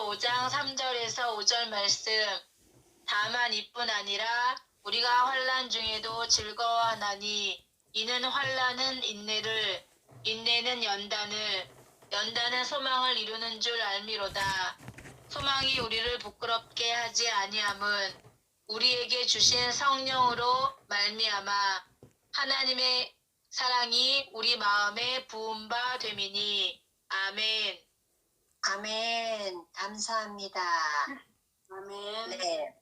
5장 3절에서 5절 말씀. 다만 이뿐 아니라 우리가 환난 중에도 즐거워하나니 이는 환난은 인내를, 인내는 연단을, 연단은 소망을 이루는 줄 알미로다. 소망이 우리를 부끄럽게 하지 아니함은 우리에게 주신 성령으로 말미암아 하나님의 사랑이 우리 마음에 부은 바 됨이니. 아멘. 아멘. 감사합니다. 아멘. 네.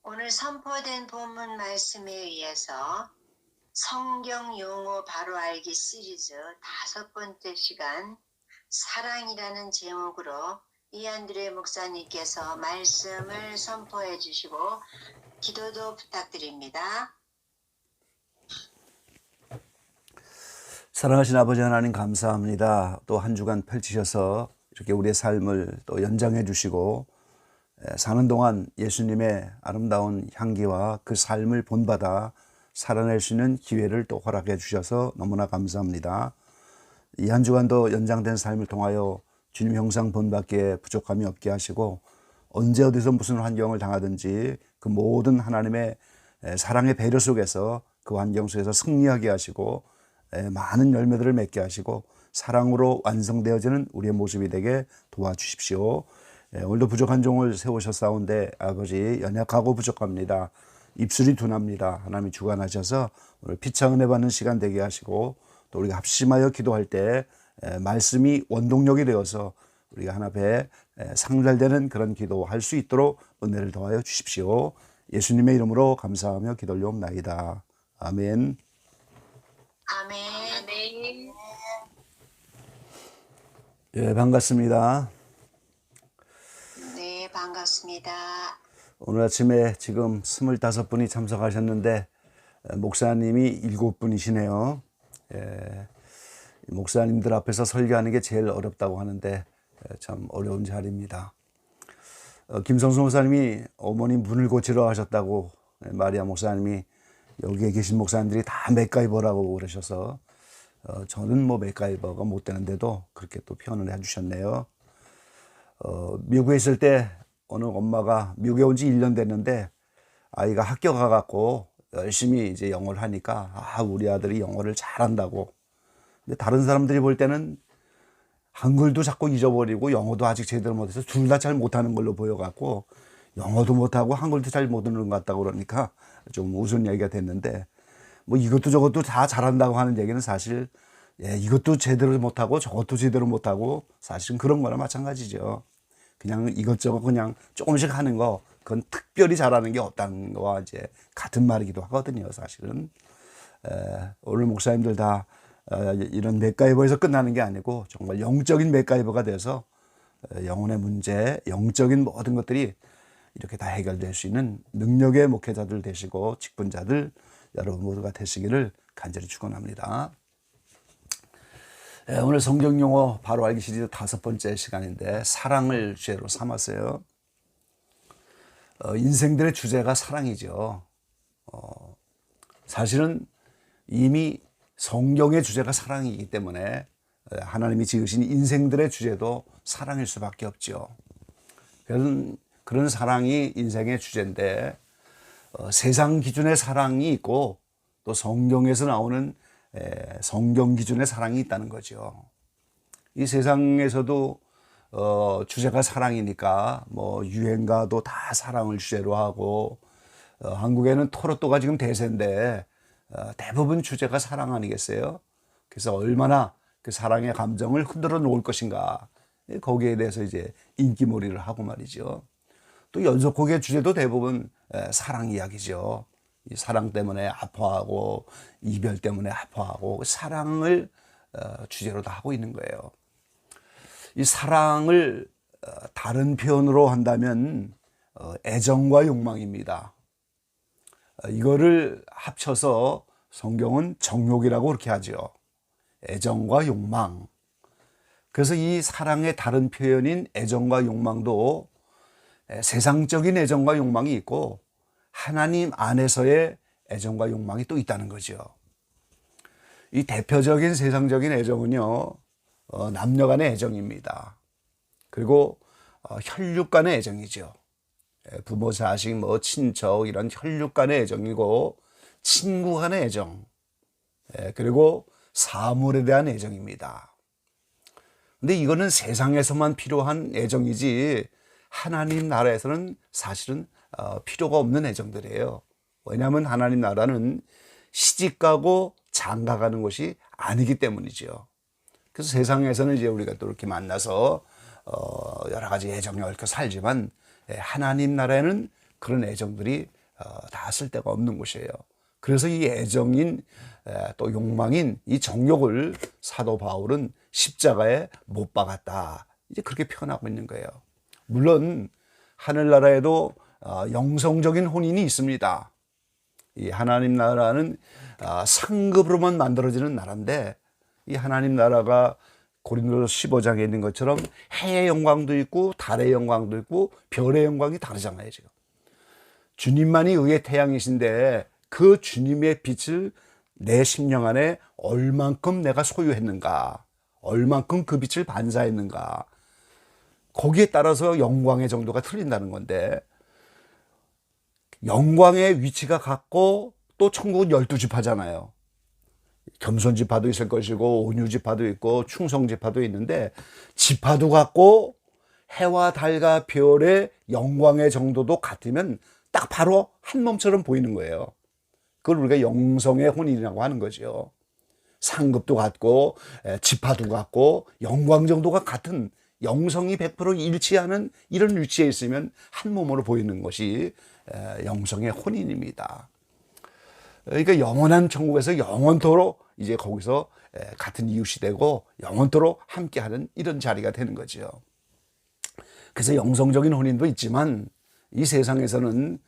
오늘 선포된 본문 말씀에 의해서 성경 용어 바로 알기 시리즈 5번째 시간 사랑이라는 제목으로 이한드레 목사님께서 말씀을 선포해 주시고 기도도 부탁드립니다. 사랑하신 아버지 하나님 감사합니다. 또 한 주간 펼치셔서 이렇게 우리의 삶을 또 연장해 주시고 사는 동안 예수님의 아름다운 향기와 그 삶을 본받아 살아낼 수 있는 기회를 또 허락해 주셔서 너무나 감사합니다. 이 한 주간도 연장된 삶을 통하여 주님 형상 본받기에 부족함이 없게 하시고 언제 어디서 무슨 환경을 당하든지 그 모든 하나님의 사랑의 배려 속에서 그 환경 속에서 승리하게 하시고 많은 열매들을 맺게 하시고 사랑으로 완성되어지는 우리의 모습이 되게 도와주십시오. 오늘도 부족한 종을 세우셨사온데 아버지 연약하고 부족합니다. 입술이 둔합니다. 하나님이 주관하셔서 오늘 피차 은혜 받는 시간 되게 하시고 또 우리가 합심하여 기도할 때 말씀이 원동력이 되어서 우리가 하나 앞에 상달되는 그런 기도할 수 있도록 은혜를 더하여 주십시오. 예수님의 이름으로 감사하며 기도올리옵나이다. 아멘. 아멘. 아멘. 예, 반갑습니다. 네, 반갑습니다. 오늘 아침에 지금 25분이 참석하셨는데 목사님이 7분이시네요. 예, 목사님들 앞에서 설교하는 게 제일 어렵다고 하는데 참 어려운 자리입니다. 김성수 목사님이 어머니 문을 고치러 하셨다고 마리아 목사님이 여기에 계신 목사님들이 다 맥가이버라고 그러셔서 저는 뭐 맥가이버가 못 되는데도 그렇게 또 표현을 해주셨네요. 미국에 있을 때 어느 엄마가 미국에 온 지 1년 됐는데 아이가 학교 가갖고 열심히 이제 영어를 하니까 우리 아들이 영어를 잘한다고. 근데 다른 사람들이 볼 때는 한글도 자꾸 잊어버리고 영어도 아직 제대로 못해서 둘 다 잘 못하는 걸로 보여갖고 영어도 못하고 한글도 잘 못하는 것 같다고 그러니까 좀 웃은 얘기가 됐는데 뭐 이것도 저것도 다 잘한다고 하는 얘기는 사실 이것도 제대로 못하고 저것도 제대로 못하고 사실은 그런 거나 마찬가지죠. 그냥 이것저것 그냥 조금씩 하는 거 그건 특별히 잘하는 게 없다는 거와 이제 같은 말이기도 하거든요. 사실은 오늘 목사님들 다 이런 맥가이버에서 끝나는 게 아니고 정말 영적인 맥가이버가 돼서 영혼의 문제, 영적인 모든 것들이 이렇게 다 해결될 수 있는 능력의 목회자들 되시고 직분자들 여러분 모두가 되시기를 간절히 축원합니다. 오늘 성경 용어 바로 알기 시리즈 5번째 시간인데 사랑을 주제로 삼았어요. 인생들의 주제가 사랑이죠. 사실은 이미 성경의 주제가 사랑이기 때문에 하나님이 지으신 인생들의 주제도 사랑일 수밖에 없죠. 그런 사랑이 인생의 주제인데 세상 기준의 사랑이 있고 또 성경에서 나오는 성경 기준의 사랑이 있다는 거죠. 이 세상에서도 주제가 사랑이니까 뭐 유행가도 다 사랑을 주제로 하고 한국에는 토로또가 지금 대세인데 대부분 주제가 사랑 아니겠어요? 그래서 얼마나 그 사랑의 감정을 흔들어 놓을 것인가 거기에 대해서 이제 인기몰이를 하고 말이죠. 또 연속곡의 주제도 대부분 사랑 이야기죠. 이 사랑 때문에 아파하고 이별 때문에 아파하고 사랑을 주제로 다 하고 있는 거예요. 이 사랑을 다른 표현으로 한다면 애정과 욕망입니다. 이거를 합쳐서 성경은 정욕이라고 그렇게 하죠. 애정과 욕망. 그래서 이 사랑의 다른 표현인 애정과 욕망도 세상적인 애정과 욕망이 있고 하나님 안에서의 애정과 욕망이 또 있다는 거죠. 이 대표적인 세상적인 애정은요, 남녀 간의 애정입니다. 그리고 혈육 간의 애정이죠. 부모, 자식, 뭐 친척 이런 혈육 간의 애정이고 친구 간의 애정, 그리고 사물에 대한 애정입니다. 근데 이거는 세상에서만 필요한 애정이지 하나님 나라에서는 사실은 필요가 없는 애정들이에요. 왜냐하면 하나님 나라는 시집가고 장가가는 것이 아니기 때문이죠. 그래서 세상에서는 이제 우리가 또 이렇게 만나서 여러 가지 애정이 얽혀 살지만 하나님 나라에는 그런 애정들이 다 쓸데가 없는 곳이에요. 그래서 이 애정인 또 욕망인 이 정욕을 사도 바울은 십자가에 못 박았다. 이제 그렇게 표현하고 있는 거예요. 물론 하늘나라에도 영성적인 혼인이 있습니다. 이 하나님 나라는 상급으로만 만들어지는 나라인데 이 하나님 나라가 고린도서 15장에 있는 것처럼 해의 영광도 있고 달의 영광도 있고 별의 영광이 다르잖아요. 지금 주님만이 의의 태양이신데 그 주님의 빛을 내 심령 안에 얼만큼 내가 소유했는가, 얼만큼 그 빛을 반사했는가, 거기에 따라서 영광의 정도가 틀린다는 건데, 영광의 위치가 같고 또 천국은 12지파잖아요. 겸손지파도 있을 것이고 온유지파도 있고 충성지파도 있는데 지파도 같고 해와 달과 별의 영광의 정도도 같으면 딱 바로 한 몸처럼 보이는 거예요. 그걸 우리가 영성의 혼인이라고 하는 거죠. 상급도 같고 지파도 같고 영광 정도가 같은, 영성이 100% 일치하는 이런 위치에 있으면 한 몸으로 보이는 것이 영성의 혼인입니다. 그러니까 영원한 천국에서 영원토록 이제 거기서 같은 이웃이 되고 영원토록 함께하는 이런 자리가 되는 거죠. 그래서 영성적인 혼인도 있지만 이 세상에서는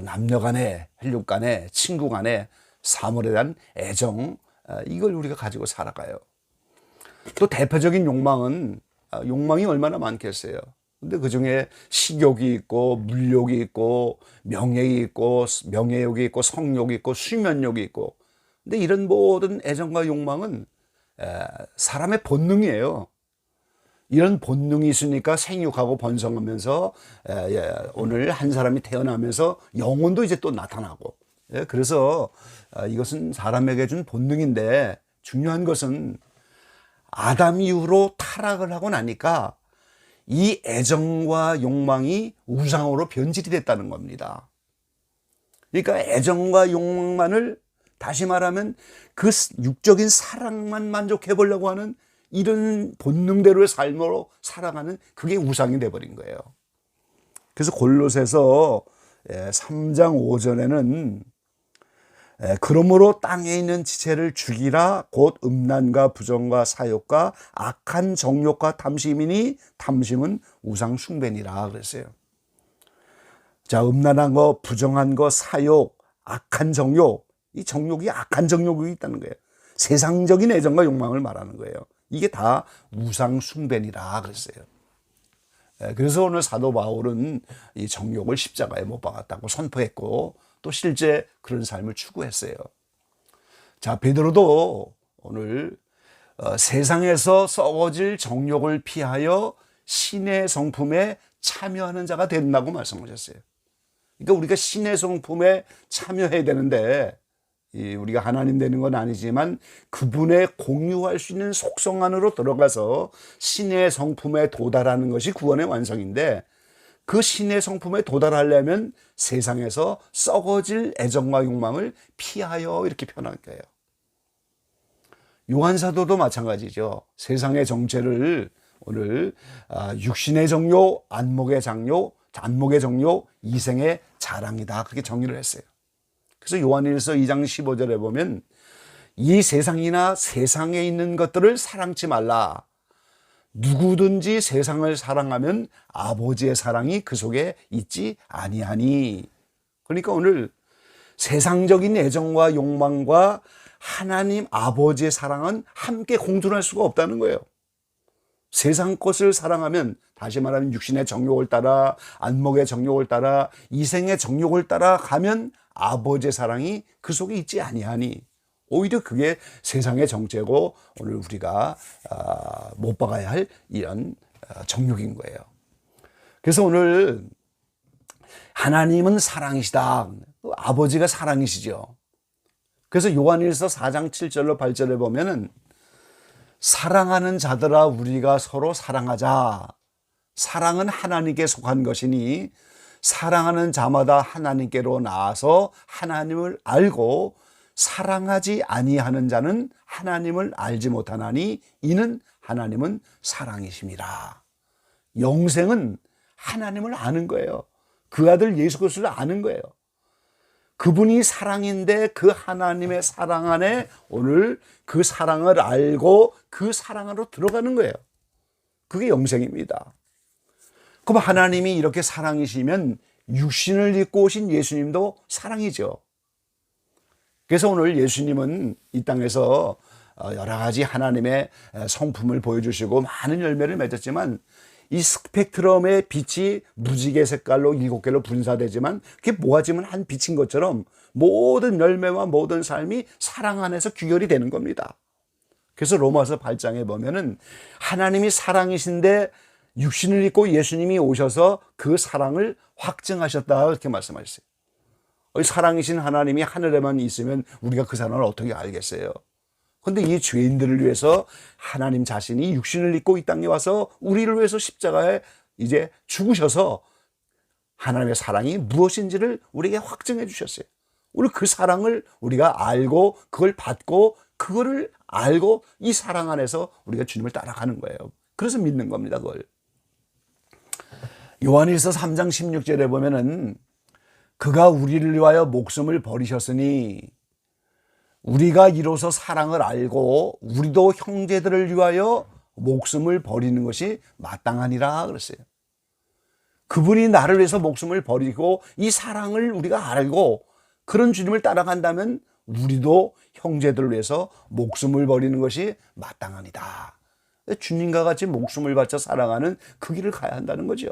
남녀 간에, 혈육 간에, 친구 간에 사물에 대한 애정, 이걸 우리가 가지고 살아가요. 또 대표적인 욕망은 욕망이 얼마나 많겠어요. 근데 그 중에 식욕이 있고 물욕이 있고 명예욕이 있고 성욕이 있고 수면욕이 있고, 근데 이런 모든 애정과 욕망은 사람의 본능이에요. 이런 본능이 있으니까 생육하고 번성하면서 오늘 한 사람이 태어나면서 영혼도 이제 또 나타나고, 그래서 이것은 사람에게 준 본능인데 중요한 것은 아담 이후로 타락을 하고 나니까 이 애정과 욕망이 우상으로 변질이 됐다는 겁니다. 그러니까 애정과 욕망만을, 다시 말하면 그 육적인 사랑만 만족해 보려고 하는 이런 본능대로의 삶으로 살아가는, 그게 우상이 돼버린 거예요. 그래서 골로새서 3장 5절에는 그러므로 땅에 있는 지체를 죽이라, 곧 음란과 부정과 사욕과 악한 정욕과 탐심이니 탐심은 우상 숭배니라 그랬어요. 자, 음란한 거, 부정한 거, 사욕, 악한 정욕, 이 정욕이 악한 정욕이 있다는 거예요. 세상적인 애정과 욕망을 말하는 거예요. 이게 다 우상 숭배니라 그랬어요. 그래서 오늘 사도 바울은 이 정욕을 십자가에 못 박았다고 선포했고 또 실제 그런 삶을 추구했어요. 자, 베드로도 오늘 세상에서 썩어질 정욕을 피하여 신의 성품에 참여하는 자가 된다고 말씀하셨어요. 그러니까 우리가 신의 성품에 참여해야 되는데, 우리가 하나님 되는 건 아니지만 그분의 공유할 수 있는 속성 안으로 들어가서 신의 성품에 도달하는 것이 구원의 완성인데, 그 신의 성품에 도달하려면 세상에서 썩어질 애정과 욕망을 피하여, 이렇게 표현할 거예요. 요한사도도 마찬가지죠. 세상의 정죄를 오늘 육신의 정욕, 안목의 정욕, 이생의 자랑이다, 그렇게 정의를 했어요. 그래서 요한일서 2장 15절에 보면 이 세상이나 세상에 있는 것들을 사랑치 말라. 누구든지 세상을 사랑하면 아버지의 사랑이 그 속에 있지 아니하니. 그러니까 오늘 세상적인 애정과 욕망과 하나님 아버지의 사랑은 함께 공존할 수가 없다는 거예요. 세상 것을 사랑하면, 다시 말하면 육신의 정욕을 따라, 안목의 정욕을 따라, 이생의 정욕을 따라 가면 아버지의 사랑이 그 속에 있지 아니하니. 오히려 그게 세상의 정죄고 오늘 우리가 못 박아야 할 이런 정욕인 거예요. 그래서 오늘 하나님은 사랑이시다. 아버지가 사랑이시죠. 그래서 요한일서 4장 7절로 8절에 보면은 사랑하는 자들아 우리가 서로 사랑하자. 사랑은 하나님께 속한 것이니 사랑하는 자마다 하나님께로 나아서 하나님을 알고 사랑하지 아니하는 자는 하나님을 알지 못하나니 이는 하나님은 사랑이십니다. 영생은 하나님을 아는 거예요. 그 아들 예수 그리스도를 아는 거예요. 그분이 사랑인데 그 하나님의 사랑 안에 오늘 그 사랑을 알고 그 사랑 안으로 들어가는 거예요. 그게 영생입니다. 그럼 하나님이 이렇게 사랑이시면 육신을 입고 오신 예수님도 사랑이죠. 그래서 오늘 예수님은 이 땅에서 여러 가지 하나님의 성품을 보여주시고 많은 열매를 맺었지만 이 스펙트럼의 빛이 무지개 색깔로 7개로 분사되지만 그게 모아지면 한 빛인 것처럼 모든 열매와 모든 삶이 사랑 안에서 귀결이 되는 겁니다. 그래서 로마서 8장에 보면은 하나님이 사랑이신데 육신을 입고 예수님이 오셔서 그 사랑을 확증하셨다 이렇게 말씀하셨어요. 사랑이신 하나님이 하늘에만 있으면 우리가 그 사랑을 어떻게 알겠어요? 그런데 이 죄인들을 위해서 하나님 자신이 육신을 입고 이 땅에 와서 우리를 위해서 십자가에 이제 죽으셔서 하나님의 사랑이 무엇인지를 우리에게 확증해 주셨어요. 오늘 그 사랑을 우리가 알고 그걸 받고 그거를 알고 이 사랑 안에서 우리가 주님을 따라가는 거예요. 그래서 믿는 겁니다. 그걸. 요한일서 3장 16절에 보면은 그가 우리를 위하여 목숨을 버리셨으니 우리가 이로써 사랑을 알고 우리도 형제들을 위하여 목숨을 버리는 것이 마땅하니라 그랬어요. 그분이 나를 위해서 목숨을 버리고 이 사랑을 우리가 알고 그런 주님을 따라간다면 우리도 형제들을 위해서 목숨을 버리는 것이 마땅하니다. 주님과 같이 목숨을 바쳐 사랑하는 그 길을 가야 한다는 거죠.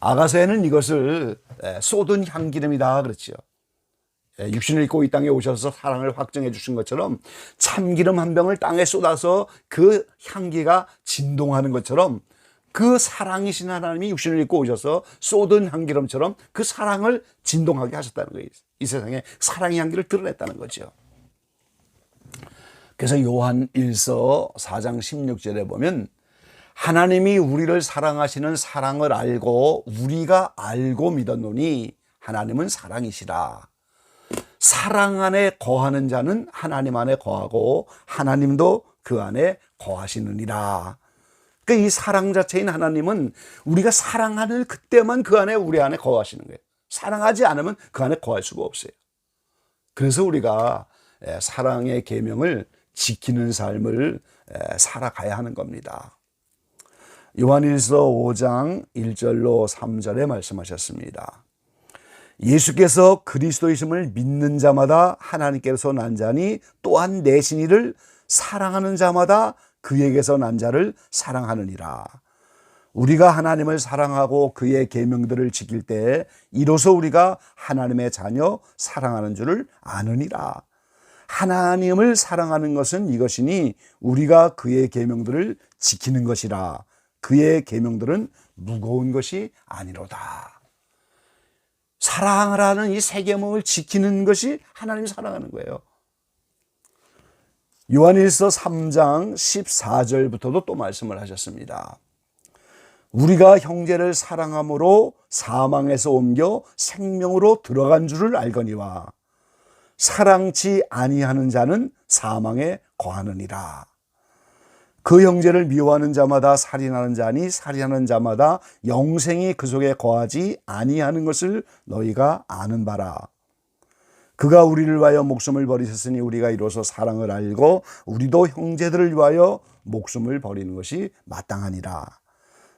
아가서에는 이것을 쏟은 향기름이다 그랬죠. 육신을 입고 이 땅에 오셔서 사랑을 확증해 주신 것처럼 참기름 한 병을 땅에 쏟아서 그 향기가 진동하는 것처럼 그 사랑이신 하나님이 육신을 입고 오셔서 쏟은 향기름처럼 그 사랑을 진동하게 하셨다는 거예요. 이 세상에 사랑의 향기를 드러냈다는 거죠. 그래서 요한 1서 4장 16절에 보면 하나님이 우리를 사랑하시는 사랑을 알고 우리가 알고 믿었노니 하나님은 사랑이시라. 사랑 안에 거하는 자는 하나님 안에 거하고 하나님도 그 안에 거하시느니라. 그러니까 이 사랑 자체인 하나님은 우리가 사랑하는 그때만 그 안에 우리 안에 거하시는 거예요. 사랑하지 않으면 그 안에 거할 수가 없어요. 그래서 우리가 사랑의 계명을 지키는 삶을 살아가야 하는 겁니다. 요한일서 5장 1절로 3절에 말씀하셨습니다. 예수께서 그리스도이심을 믿는 자마다 하나님께서 난 자니 또한 내신 이를 사랑하는 자마다 그에게서 난 자를 사랑하느니라. 우리가 하나님을 사랑하고 그의 계명들을 지킬 때 이로써 우리가 하나님의 자녀 사랑하는 줄을 아느니라. 하나님을 사랑하는 것은 이것이니 우리가 그의 계명들을 지키는 것이라. 그의 계명들은 무거운 것이 아니로다. 사랑하라는 이 세 계명을 지키는 것이 하나님 사랑하는 거예요. 요한일서 3장 14절부터도 또 말씀을 하셨습니다. 우리가 형제를 사랑함으로 사망에서 옮겨 생명으로 들어간 줄을 알거니와 사랑치 아니하는 자는 사망에 거하느니라. 그 형제를 미워하는 자마다 살인하는 자니 살인하는 자마다 영생이 그 속에 거하지 아니하는 것을 너희가 아는 바라. 그가 우리를 위하여 목숨을 버리셨으니 우리가 이로써 사랑을 알고 우리도 형제들을 위하여 목숨을 버리는 것이 마땅하니라.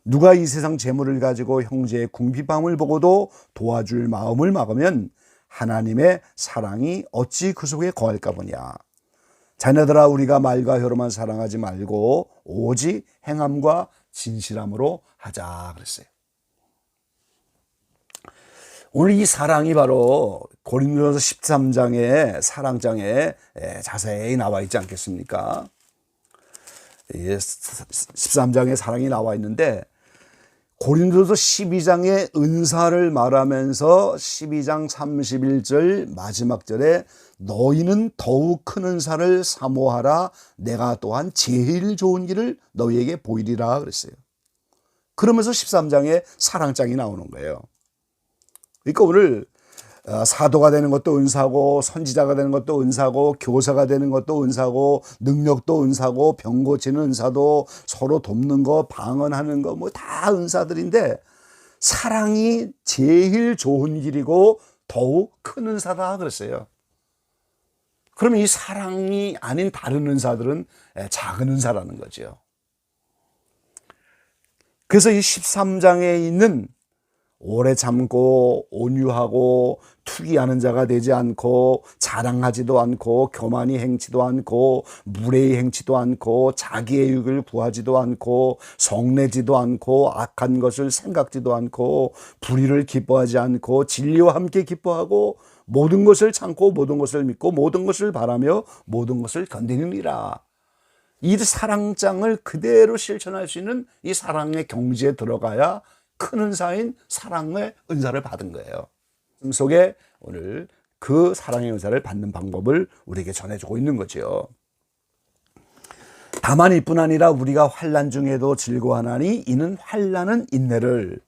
누가 이 세상 재물을 가지고 형제의 궁핍함을 보고도 도와줄 마음을 막으면 하나님의 사랑이 어찌 그 속에 거할까 보냐. 자녀들아 우리가 말과 혀로만 사랑하지 말고 오직 행함과 진실함으로 하자 그랬어요. 오늘 이 사랑이 바로 고린도서 13장의 사랑장에 자세히 나와 있지 않겠습니까? 13장에 사랑이 나와 있는데 고린도서 12장의 은사를 말하면서 12장 31절 마지막 절에 너희는 더욱 큰 은사를 사모하라 내가 또한 제일 좋은 길을 너희에게 보이리라 그랬어요. 그러면서 13장에 사랑장이 나오는 거예요. 그러니까 오늘 사도가 되는 것도 은사고, 선지자가 되는 것도 은사고, 교사가 되는 것도 은사고, 능력도 은사고, 병 고치는 은사도, 서로 돕는 거, 방언하는 거, 뭐 다 은사들인데 사랑이 제일 좋은 길이고 더욱 큰 은사다 그랬어요. 그러면 이 사랑이 아닌 다른 은사들은 작은 은사라는 거죠. 그래서 이 13장에 있는 오래 참고 온유하고 투기하는 자가 되지 않고 자랑하지도 않고 교만이 행치도 않고 무례히 행치도 않고 자기의 유익을 구하지도 않고 성내지도 않고 악한 것을 생각지도 않고 불의를 기뻐하지 않고 진리와 함께 기뻐하고 모든 것을 참고 모든 것을 믿고 모든 것을 바라며 모든 것을 견디느니라. 이 사랑장을 그대로 실천할 수 있는 이 사랑의 경지에 들어가야 큰 은사인 사랑의 은사를 받은 거예요. 속에 오늘 그 사랑의 은사를 받는 방법을 우리에게 전해주고 있는 거죠. 다만 이뿐 아니라 우리가 환난 중에도 즐거워하나니 이는 환난은 인내를,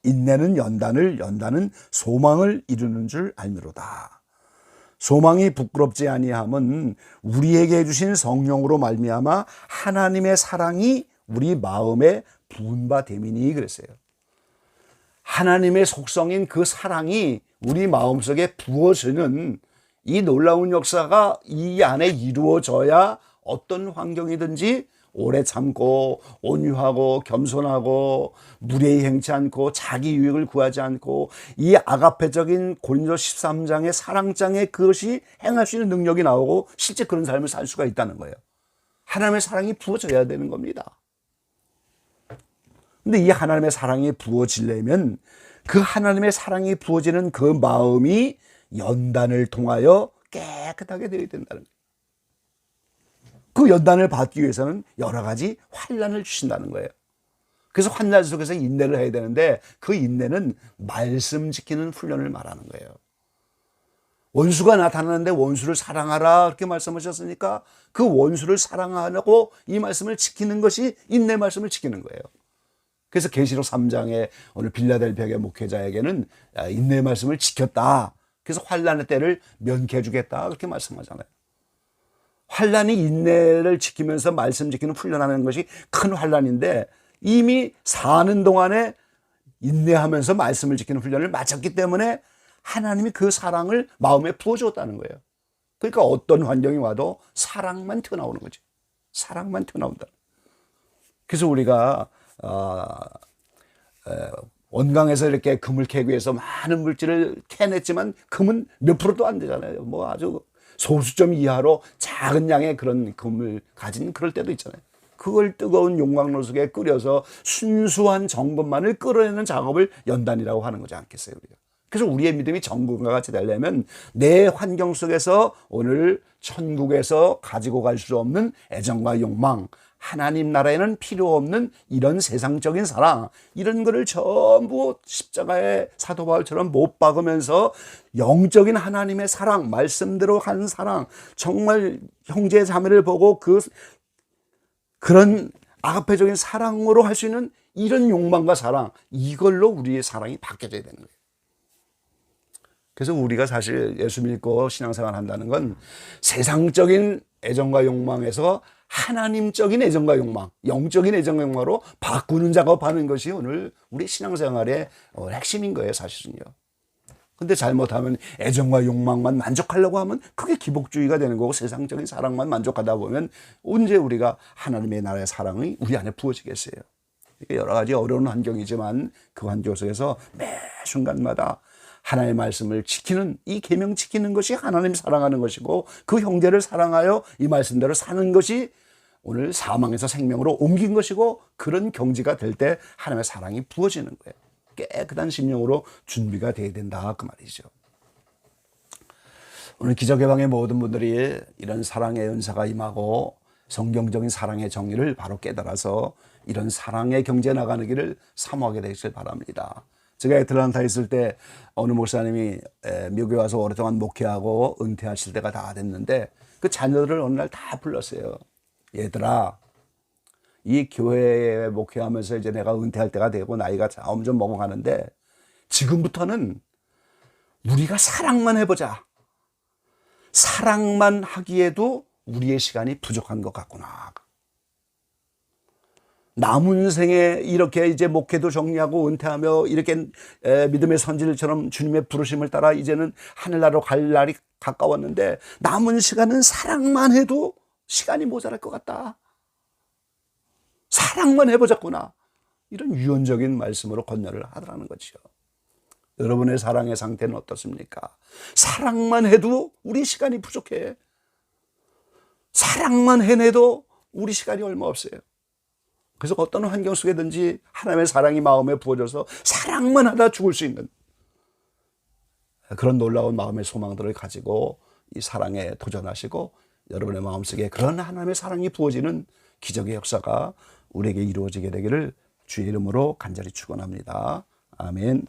인내는 연단을, 연단은 소망을 이루는 줄 알미로다. 소망이 부끄럽지 아니함은 우리에게 주신 성령으로 말미암아 하나님의 사랑이 우리 마음에 부은 바 됨이니 그랬어요. 하나님의 속성인 그 사랑이 우리 마음속에 부어지는 이 놀라운 역사가 이 안에 이루어져야 어떤 환경이든지 오래 참고 온유하고 겸손하고 무례히 행치 않고 자기 유익을 구하지 않고 이 아가페적인 고린도 13장의 사랑장에 그것이 행할 수 있는 능력이 나오고 실제 그런 삶을 살 수가 있다는 거예요. 하나님의 사랑이 부어져야 되는 겁니다. 근데 이 하나님의 사랑이 부어지려면 그 하나님의 사랑이 부어지는 그 마음이 연단을 통하여 깨끗하게 되어야 된다는 거예요. 그 연단을 받기 위해서는 여러 가지 환난을 주신다는 거예요. 그래서 환난 속에서 인내를 해야 되는데 그 인내는 말씀 지키는 훈련을 말하는 거예요. 원수가 나타나는데 원수를 사랑하라 이렇게 말씀하셨으니까 그 원수를 사랑하고 이 말씀을 지키는 것이 인내 말씀을 지키는 거예요. 그래서 계시록 3장에 오늘 빌라델비아의 목회자에게는 인내 말씀을 지켰다. 그래서 환난의 때를 면케해 주겠다 그렇게 말씀하잖아요. 환난이 인내를 지키면서 말씀 지키는 훈련하는 것이 큰 환난인데 이미 사는 동안에 인내하면서 말씀을 지키는 훈련을 마쳤기 때문에 하나님이 그 사랑을 마음에 부어주었다는 거예요. 그러니까 어떤 환경이 와도 사랑만 튀어나오는 거죠. 사랑만 튀어나온다. 그래서 우리가 원강에서 이렇게 금을 캐기 위해서 많은 물질을 캐냈지만 금은 몇 프로도 안 되잖아요. 뭐 아주 소수점 이하로 작은 양의 그런 금을 가진 그럴 때도 있잖아요. 그걸 뜨거운 용광로 속에 끓여서 순수한 정금만을 끌어내는 작업을 연단이라고 하는 거지 않겠어요, 우리가. 그래서 우리의 믿음이 정금과 같이 되려면 내 환경 속에서 오늘 천국에서 가지고 갈 수 없는 애정과 욕망, 하나님 나라에는 필요 없는 이런 세상적인 사랑, 이런 거를 전부 십자가의 사도 바울처럼 못 박으면서 영적인 하나님의 사랑, 말씀대로 한 사랑, 정말 형제 자매를 보고 그런 아가페적인 사랑으로 할 수 있는 이런 욕망과 사랑, 이걸로 우리의 사랑이 바뀌어져야 되는 거예요. 그래서 우리가 사실 예수 믿고 신앙생활 한다는 건 세상적인 애정과 욕망에서 하나님적인 애정과 욕망, 영적인 애정과 욕망으로 바꾸는 작업하는 것이 오늘 우리 신앙생활의 핵심인 거예요, 사실은요. 근데 잘못하면 애정과 욕망만 만족하려고 하면 그게 기복주의가 되는 거고 세상적인 사랑만 만족하다 보면 언제 우리가 하나님의 나라의 사랑이 우리 안에 부어지겠어요. 여러 가지 어려운 환경이지만 그 환경 속에서 매 순간마다 하나님의 말씀을 지키는, 이 계명 지키는 것이 하나님 사랑하는 것이고 그 형제를 사랑하여 이 말씀대로 사는 것이 오늘 사망에서 생명으로 옮긴 것이고 그런 경지가 될 때 하나님의 사랑이 부어지는 거예요. 깨끗한 심령으로 준비가 돼야 된다 그 말이죠. 오늘 기적예방의 모든 분들이 이런 사랑의 은사가 임하고 성경적인 사랑의 정의를 바로 깨달아서 이런 사랑의 경제 나가는 길을 사모하게 되시길 바랍니다. 제가 애틀란타에 있을 때 어느 목사님이 미국에 와서 오랫동안 목회하고 은퇴하실 때가 다 됐는데 그 자녀들을 어느 날 다 불렀어요. 얘들아, 이 교회에 목회하면서 이제 내가 은퇴할 때가 되고 나이가 점점 먹어가는데 지금부터는 우리가 사랑만 해보자. 사랑만 하기에도 우리의 시간이 부족한 것 같구나. 남은 생에 이렇게 이제 목회도 정리하고 은퇴하며 이렇게 믿음의 선질처럼 주님의 부르심을 따라 이제는 하늘나라로 갈 날이 가까웠는데 남은 시간은 사랑만 해도 시간이 모자랄 것 같다. 사랑만 해보자꾸나. 이런 유언적인 말씀으로 권면을 하더라는 거죠. 여러분의 사랑의 상태는 어떻습니까? 사랑만 해도 우리 시간이 부족해. 사랑만 해내도 우리 시간이 얼마 없어요. 그래서 어떤 환경 속에든지 하나님의 사랑이 마음에 부어져서 사랑만 하다 죽을 수 있는 그런 놀라운 마음의 소망들을 가지고 이 사랑에 도전하시고 여러분의 마음속에 그런 하나님의 사랑이 부어지는 기적의 역사가 우리에게 이루어지게 되기를 주의 이름으로 간절히 축원합니다. 아멘.